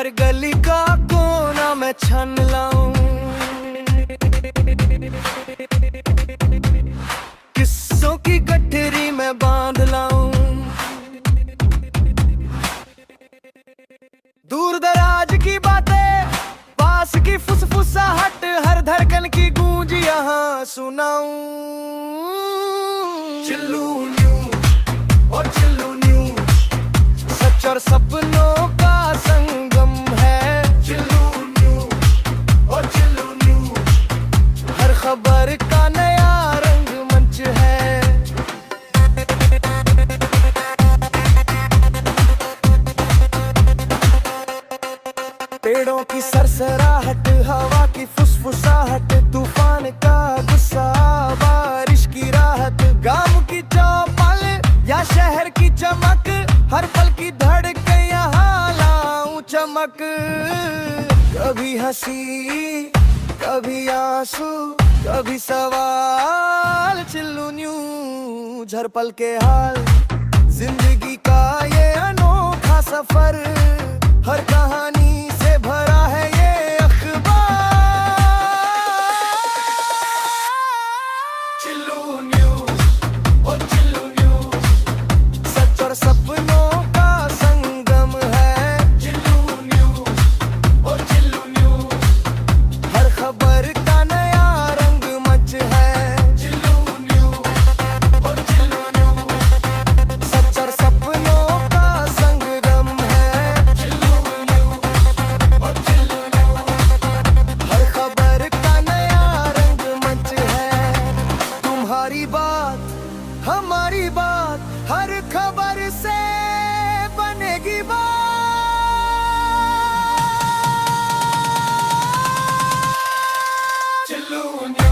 हर गली का कोना मैं छान लाऊं, किस्सों की गठरी मैं बांध लाऊं। दूर दराज की बातें, पास की फुसफुसाहट, हर धड़कन की गूंज यहाँ सुनाऊं। चिल्लू न्यू और चिल्लू न्यू, सच और सपनों का संगम है। चिल्लू न्यू और चिल्लू न्यू, हर खबर का नया रंगमंच है। पेड़ों की सरसराहट, हवा की फुसफुसाहट, तूफान का गुस्सा, बारिश की राहत, गांव की चौपाल या शहर की चमक, हर पल की धड़कन यहाँ लाऊं चमक। कभी हंसी, कभी आंसू, कभी सवाल, चिल्लू न्यूज़ हर पल के हाल। जिंदगी का ये अनोखा सफर, हर कहानी से भरा है ये अखबार। चिल्लू न्यूज़ और चिल्लू न्यूज़, सच और सपनों का संगम है। चिल्लू न्यूज़ और चिल्लू न्यूज़, हर खबर का नया रंगमंच है। चिल्लू न्यूज़ और चिल्लू न्यूज़, सच और सपनों का संगम है। चिल्लू न्यूज़ और चिल्लू न्यूज़, हर खबर का नया रंगमंच है। तुम्हारी बात हमारी बात, हर खबर से बनेगी बात। चिल्लू न्यूज़।